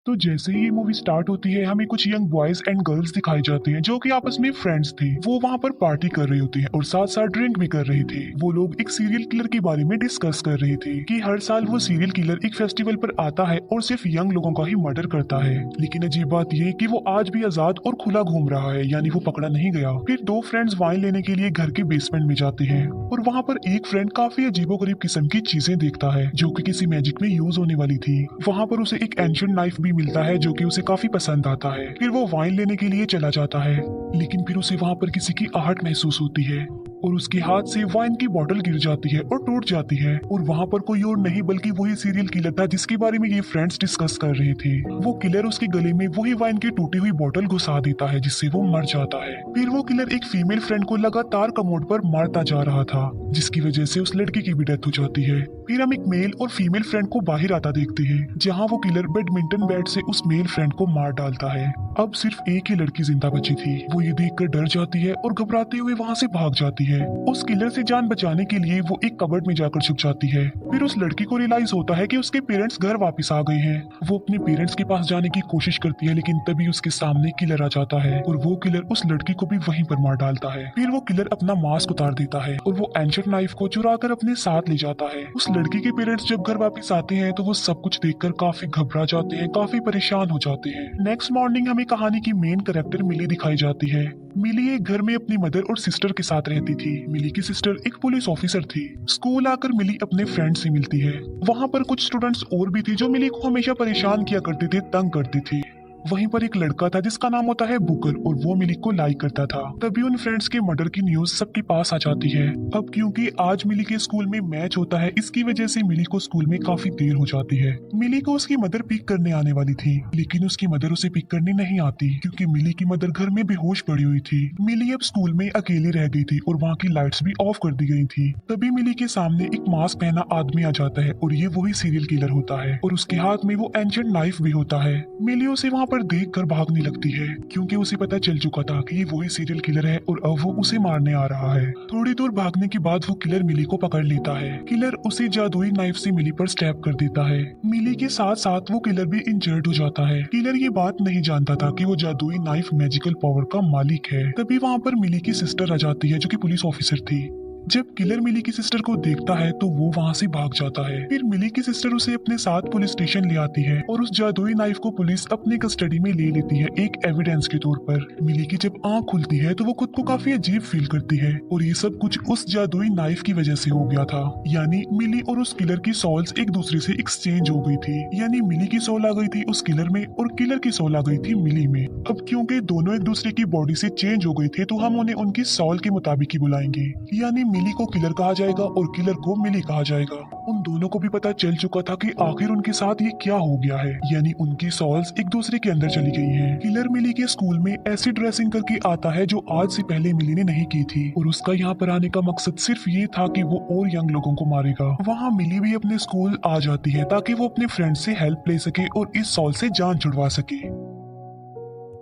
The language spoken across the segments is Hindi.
तो जैसे ही ये मूवी स्टार्ट होती है हमें कुछ यंग बॉयज एंड गर्ल्स दिखाई जाते हैं जो कि आपस में फ्रेंड्स थे। वो वहाँ पर पार्टी कर रही होती है और साथ साथ ड्रिंक भी कर रहे थे। वो लोग एक सीरियल किलर के बारे में डिस्कस कर रहे थे कि हर साल वो सीरियल किलर एक फेस्टिवल पर आता है और सिर्फ यंग लोगों का ही मर्डर करता है। लेकिन अजीब बात ये कि वो आज भी आजाद और खुला घूम रहा है, यानी वो पकड़ा नहीं गया। फिर दो फ्रेंड्स वाइन लेने के लिए घर के बेसमेंट में जाते हैं और वहाँ पर एक फ्रेंड काफी अजीबोगरीब किस्म की चीजें देखता है जो कि किसी मैजिक में यूज होने वाली थी। वहाँ पर उसे एक एंशिएंट नाइफ भी मिलता है जो कि उसे काफी पसंद आता है। फिर वो वाइन लेने के लिए चला जाता है, लेकिन फिर उसे वहाँ पर किसी की आहट महसूस होती है और उसके हाथ से वाइन की बोतल गिर जाती है और टूट जाती है। और वहाँ पर कोई और नहीं बल्कि वही सीरियल किलर था जिसके बारे में ये फ्रेंड्स डिस्कस कर रहे थे। वो किलर उसके गले में वही वाइन की टूटी हुई बोतल घुसा देता है जिससे वो मर जाता है। फिर वो किलर एक फीमेल फ्रेंड को लगातार कमोड पर मारता जा रहा था जिसकी वजह से उस लड़की की भी डेथ हो जाती है। फिर हम एक मेल और फीमेल फ्रेंड को बाहर आता देखते हैं जहाँ वो किलर बैडमिंटन बैट से उस मेल फ्रेंड को मार डालता है। अब सिर्फ एक ही लड़की जिंदा बची थी। वो ये देखकर डर जाती है और घबराते हुए वहाँ से भाग जाती है। उस किलर से जान बचाने के लिए वो एक कबर्ड में जाकर छुप जाती है। फिर उस लड़की को रियलाइज होता है कि उसके पेरेंट्स घर वापस आ गए हैं। वो अपने पेरेंट्स के पास जाने की कोशिश करती है लेकिन तभी उसके सामने किलर आ जाता है और वो किलर उस लड़की को भी वहीं पर मार डालता है। फिर वो किलर अपना मास्क उतार देता है और वो एंशिएंट नाइफ को चुरा कर अपने साथ ले जाता है। उस लड़की के पेरेंट्स जब घर वापस आते हैं तो वो सब कुछ देखकर काफी घबरा जाते हैं, काफी परेशान हो जाते हैं। नेक्स्ट मॉर्निंग हमें कहानी की मेन कैरेक्टर मिली दिखाई जाती है। मिली एक घर में अपनी मदर और सिस्टर के साथ रहती थी। मिली की सिस्टर एक पुलिस ऑफिसर थी। स्कूल आकर मिली अपने फ्रेंड से मिलती है। वहाँ पर कुछ स्टूडेंट्स और भी थे जो मिली को हमेशा परेशान किया करते थे, तंग करते थे। वहीं पर एक लड़का था जिसका नाम होता है बुकर और वो मिली को लाइक करता था। तभी उन फ्रेंड्स के मर्डर की न्यूज सबके पास आ जाती है। अब क्योंकि आज मिली के स्कूल में मैच होता है, इसकी वजह से मिली को स्कूल में काफी देर हो जाती है। मिली को उसकी मदर पिक करने आने वाली थी लेकिन उसकी मदर उसे पिक करने नहीं आती क्योंकि मिली की मदर घर में बेहोश पड़ी हुई थी। मिली अब स्कूल में अकेली रह गई थी और वहाँ की लाइट्स भी ऑफ कर दी गई थी। तभी मिली के सामने एक मास्क पहना आदमी आ जाता है और ये वही सीरियल किलर होता है और उसके हाथ में वो एंशिएंट नाइफ भी होता है। मिली उसे वहाँ पर देख कर भागने लगती है क्योंकि उसे पता चल चुका था कि ये वही सीरियल किलर है और अब वो उसे मारने आ रहा है। थोड़ी दूर भागने के बाद वो किलर मिली को पकड़ लेता है। किलर उसे जादुई नाइफ से मिली पर स्टैब कर देता है। मिली के साथ साथ वो किलर भी इंजर्ड हो जाता है। किलर ये बात नहीं जानता था कि वो जादुई नाइफ मैजिकल पावर का मालिक है। तभी वहाँ पर मिली की सिस्टर आ जाती है जो कि पुलिस ऑफिसर थी। जब किलर मिली की सिस्टर को देखता है तो वो वहाँ से भाग जाता है। फिर मिली की सिस्टर उसे अपने साथ पुलिस स्टेशन ले आती है और उस जादुई नाइफ को पुलिस अपने कस्टडी में ले लेती है एक एविडेंस के तौर पर। मिली की जब आंख खुलती है तो वो खुद को काफी अजीब फील करती है और ये सब कुछ उस जादुई नाइफ की वजह से हो गया था। यानी मिली और उस किलर की सोल्स एक दूसरे से एक्सचेंज हो गई थी। यानी मिली की सोल आ गई थी उस किलर में और किलर की सोल आ गई थी मिली में। अब क्योंकि दोनों एक दूसरे की बॉडी से चेंज हो गए थे तो हम उन्हें उनकी सोल के मुताबिक ही बुलाएंगे। यानी मिली को किलर कहा जाएगा और किलर को मिली कहा जाएगा। उन दोनों को भी पता चल चुका था कि आखिर उनके साथ ये क्या हो गया है, यानी उनकी सोल्स एक दूसरे के अंदर चली गई हैं। किलर मिली के स्कूल में ऐसी ड्रेसिंग करके आता है जो आज से पहले मिली ने नहीं की थी और उसका यहाँ पर आने का मकसद सिर्फ ये था कि वो और यंग लोगों को मारेगा। वहाँ मिली भी अपने स्कूल आ जाती है ताकि वो अपने फ्रेंड से हेल्प ले सके और इस सोल से जान छुड़वा सके।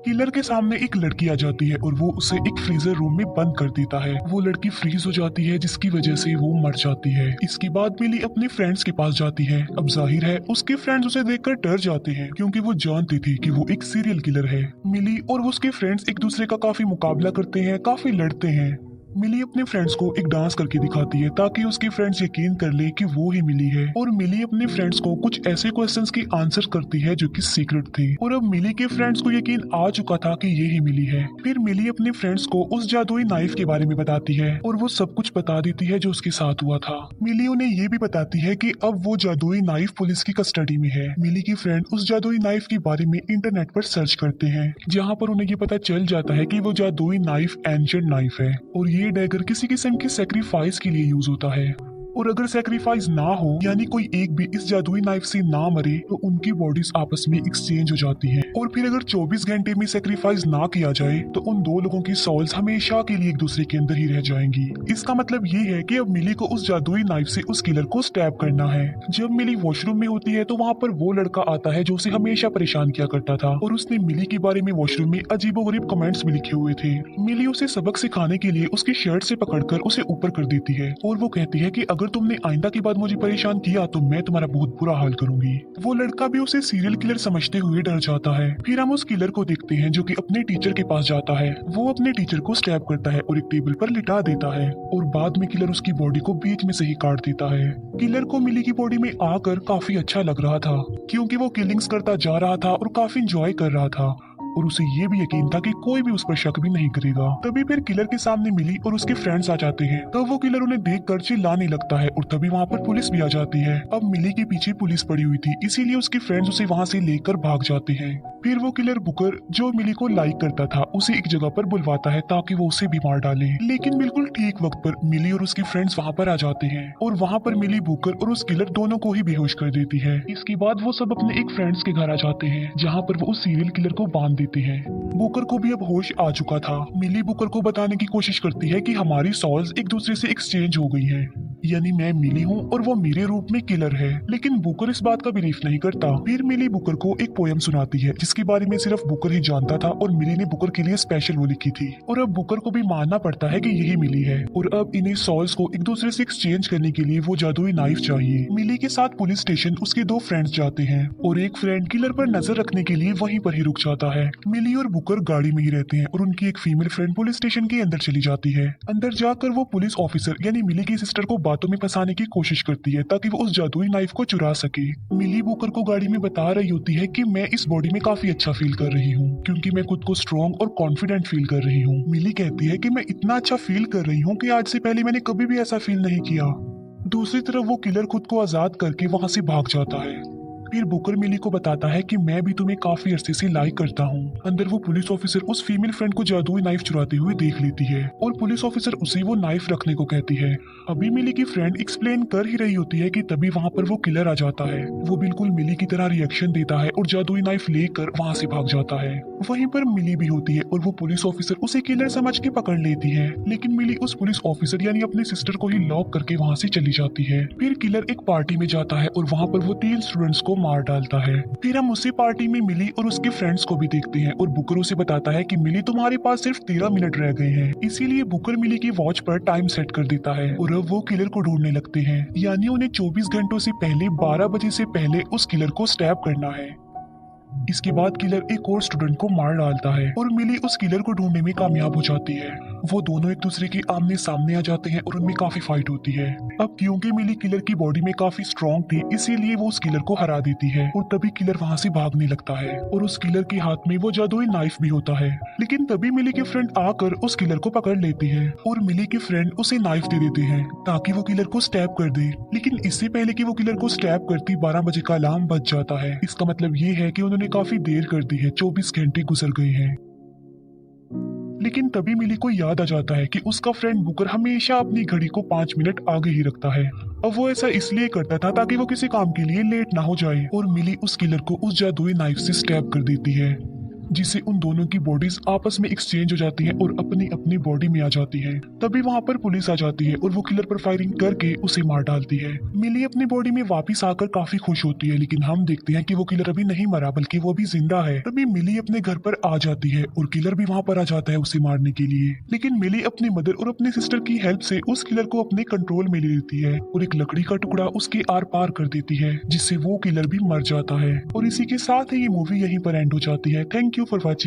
किलर के सामने एक लड़की आ जाती है और वो उसे एक फ्रीजर रूम में बंद कर देता है। वो लड़की फ्रीज हो जाती है जिसकी वजह से वो मर जाती है। इसके बाद मिली अपने फ्रेंड्स के पास जाती है। अब जाहिर है उसके फ्रेंड्स उसे देखकर डर जाते हैं क्योंकि वो जानती थी कि वो एक सीरियल किलर है। मिली और उसके फ्रेंड्स एक दूसरे का काफी मुकाबला करते हैं, काफी लड़ते हैं। मिली अपने फ्रेंड्स को एक डांस करके दिखाती है ताकि उसके फ्रेंड्स यकीन कर ले कि वो ही मिली है और मिली अपने फ्रेंड्स को कुछ ऐसे क्वेश्चंस की आंसर करती है जो कि सीक्रेट थे और अब मिली के फ्रेंड्स को यकीन आ चुका था कि ये ही मिली है। फिर मिली अपने फ्रेंड्स को उस जादुई नाइफ के बारे में बताती है और वो सब कुछ बता देती है जो उसके साथ हुआ था। मिली उन्हें ये भी बताती है कि अब वो जादुई नाइफ पुलिस की कस्टडी में है। मिली की फ्रेंड उस जादुई नाइफ के बारे में इंटरनेट पर सर्च करते हैं जहाँ पर उन्हें ये पता चल जाता है कि वो जादुई नाइफ एंशिएंट नाइफ है और ये डैगर किसी किस्म के सेक्रीफाइस के लिए यूज होता है। और अगर सेक्रीफाइस ना हो यानी कोई एक भी इस जादुई नाइफ से ना मरे तो उनकी बॉडीज आपस में एक्सचेंज हो जाती हैं। और फिर अगर 24 घंटे में सेक्रीफाइस ना किया जाए तो उन दो लोगों की सोल्स हमेशा के लिए एक दूसरे के अंदर ही रह जाएंगी। इसका मतलब ये है कि अब मिली को उस जादुई नाइफ से उस किलर को स्टैब करना है। जब मिली वॉशरूम में होती है तो वहाँ पर वो लड़का आता है जो उसे हमेशा परेशान किया करता था और उसने मिली के बारे में वॉशरूम में अजीबोगरीब कमेंट्स भी लिखे हुए थे। मिली उसे सबक सिखाने के लिए उसकी शर्ट से पकड़कर उसे ऊपर कर देती है और वो कहती है कि अगर अगर तुमने आइंदा की बात मुझे परेशान किया तो मैं तुम्हारा बहुत बुरा हाल करूंगी। वो लड़का भी उसे सीरियल किलर समझते हुए डर जाता है। फिर हम उस किलर को देखते हैं जो कि अपने टीचर के पास जाता है। वो अपने टीचर को स्टैब करता है और एक टेबल पर लिटा देता है और बाद में किलर उसकी बॉडी को बीच में से ही काट देता है। किलर को मिली की बॉडी में आकर काफी अच्छा लग रहा था क्योंकि वो किलिंग्स करता जा रहा था और काफी इंजॉय कर रहा था और उसे ये भी यकीन था कि कोई भी उस पर शक भी नहीं करेगा। तभी फिर किलर के सामने मिली और उसके फ्रेंड्स आ जाते हैं। तब वो किलर उन्हें देखकर चिल्लाने लगता है और तभी वहाँ पर पुलिस भी आ जाती है। अब मिली के पीछे पुलिस पड़ी हुई थी, इसीलिए उसके फ्रेंड्स उसे वहाँ से लेकर भाग जाते हैं। फिर वो किलर बुकर जो मिली को लाइक करता था उसे एक जगह पर बुलवाता है ताकि वो उसे भी मार डाले। लेकिन बिल्कुल ठीक वक्त पर मिली और उसके फ्रेंड्स वहाँ पर आ जाते हैं और वहाँ पर मिली बुकर और उस किलर दोनों को ही बेहोश कर देती है। इसके बाद वो सब अपने एक फ्रेंड्स के घर आ जाते हैं जहाँ पर वो उस सीरियल किलर को बांध देते हैं। बुकर को भी अब होश आ चुका था। मिली बुकर को बताने की कोशिश करती है कि हमारी सॉल्स एक दूसरे से एक्सचेंज हो गई हैं, यानी मैं मिली हूँ और वो मेरे रूप में किलर है। लेकिन बुकर इस बात का बिलीव नहीं करता। फिर मिली बुकर को एक पोयम सुनाती है जिसके बारे में सिर्फ बुकर ही जानता था और मिली ने बुकर के लिए स्पेशल वो लिखी थी और अब बुकर को भी मानना पड़ता है कि यही मिली है और अब इन्हें सॉल्स को एक दूसरे से एक्सचेंज करने के लिए वो जादुई नाइफ चाहिए। मिली के साथ पुलिस स्टेशन उसके दो फ्रेंड्स जाते हैं और एक फ्रेंड किलर पर नजर रखने के लिए वहीं पर ही रुक जाता है। मिली और बुकर गाड़ी में ही रहते हैं और उनकी एक फीमेल फ्रेंड पुलिस स्टेशन के अंदर चली जाती है। अंदर जाकर वो पुलिस ऑफिसर यानी मिली की सिस्टर को बातों में फंसाने की कोशिश करती है ताकि वो उस जादुई नाइफ को चुरा सके। मिली बुकर को गाड़ी में बता रही होती है कि मैं इस बॉडी में काफी अच्छा फील कर रही हूँ क्योंकि मैं खुद को स्ट्रॉन्ग और कॉन्फिडेंट फील कर रही हूँ। मिली कहती है कि मैं इतना अच्छा फील कर रही हूँ कि आज से पहले मैंने कभी भी ऐसा फील नहीं किया। दूसरी तरफ वो किलर खुद को आजाद करके वहां से भाग जाता है। फिर बुकर मिली को बताता है कि मैं भी तुम्हें काफी अरसे से लाइक करता हूँ। अंदर वो पुलिस ऑफिसर उस फीमेल फ्रेंड को जादुई नाइफ चुराते हुए देख लेती है और पुलिस ऑफिसर उसे वो नाइफ रखने को कहती है। अभी मिली की फ्रेंड एक्सप्लेन कर ही रही होती है कि तभी वहाँ पर वो किलर आ जाता है। वो बिल्कुल मिली की तरह रिएक्शन देता है और जादुई नाइफ लेकर वहाँ से भाग जाता है। वहीं पर मिली भी होती है और वो पुलिस ऑफिसर उसे किलर समझ के पकड़ लेती है। लेकिन मिली उस पुलिस ऑफिसर यानी अपने सिस्टर को ही लॉक करके वहाँ से चली जाती है। फिर किलर एक पार्टी में जाता है और वहाँ पर वो 3 स्टूडेंट्स को मार डालता है। फिर हम उसी पार्टी में मिली और उसके फ्रेंड्स को भी देखते हैं और बुकर उसे बताता है कि मिली तुम्हारे पास सिर्फ 13 मिनट रह गए हैं। इसीलिए बुकर मिली की वॉच पर टाइम सेट कर देता है और अब वो किलर को ढूंढने लगते हैं, यानी उन्हें 24 घंटों से पहले 12 बजे से पहले उस किलर को स्टैब करना है। इसके बाद किलर एक और स्टूडेंट को मार डालता है और मिली उस किलर को ढूंढने में कामयाब हो जाती है। वो दोनों एक दूसरे के आमने सामने आ जाते हैं और उनमें काफी फाइट होती है। अब क्योंकि मिली किलर की बॉडी में काफी स्ट्रॉन्ग थी इसीलिए वो उस किलर को हरा देती है और तभी किलर वहाँ से भागने लगता है और उस किलर के हाथ में वो जादुई नाइफ भी होता है। लेकिन तभी मिली के फ्रेंड आकर उस किलर को पकड़ लेते हैं और मिली के फ्रेंड उसे नाइफ दे देते हैं ताकि वो किलर को स्टैब कर दे। लेकिन इससे पहले कि वो किलर को स्टैब करती 12 बजे का अलार्म बज जाता है। इसका मतलब ये है कि उन्होंने काफी देर कर दी है, 24 घंटे गुजर गए हैं। लेकिन तभी मिली को याद आ जाता है कि उसका फ्रेंड बुकर हमेशा अपनी घड़ी को 5 मिनट आगे ही रखता है। अब वो ऐसा इसलिए करता था ताकि वो किसी काम के लिए लेट ना हो जाए और मिली उस किलर को उस जादुई नाइफ से स्टैब कर देती है जिससे उन दोनों की बॉडीज आपस में एक्सचेंज हो जाती हैं और अपनी अपनी बॉडी में आ जाती हैं। तभी वहां पर पुलिस आ जाती है और वो किलर पर फायरिंग करके उसे मार डालती है। मिली अपनी बॉडी में वापस आकर काफी खुश होती है, लेकिन हम देखते हैं कि वो किलर अभी नहीं मरा बल्कि वो अभी जिंदा है। तभी मिली अपने घर पर आ जाती है और किलर भी वहां पर आ जाता है उसे मारने के लिए। लेकिन मिली अपनी मदर और अपने सिस्टर की हेल्प से उस किलर को अपने कंट्रोल में ले लेती है और एक लकड़ी का टुकड़ा उसके आर पार कर देती है जिससे वो किलर भी मर जाता है। और इसी के साथ ही ये मूवी यहीं पर एंड हो जाती है। Thank you for watching.